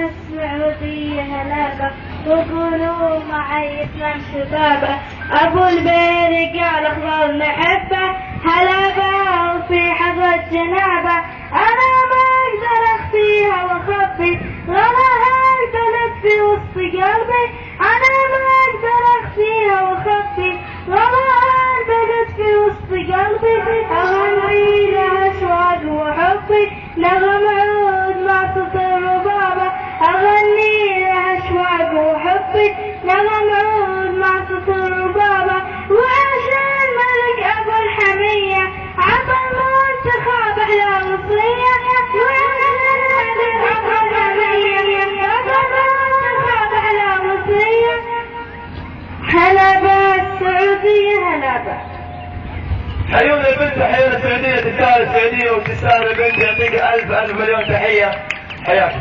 السعودية هلابة وقولوا معي اسلام شبابة. أبو البيرق قال أخضر نحبه هلابة وفي حظ الجنابة. أنا ما أقدر أخفيها وأخبي غلاها البلد في وسط قلبي. أنا ما أقدر أخفيها وأخبي غلاها البلد في وسط قلبي. أغني لها أشواق وحبي نغم عود مع صوت الربابة. أغني لها أشواق وحبي نغم عود مع صوت الربابة. وعشان الملك أبو الحمية عطى المنتخب أحلى وصية. وعشان الملك أبو الحمية عطى المنتخب أحلى وصية. هلابة السعودية هلابة. حيونا البنت حيونا السعودية تستاهل السعودية وتستاهل البنت. يعطيك ألف مليون تحية. حياك.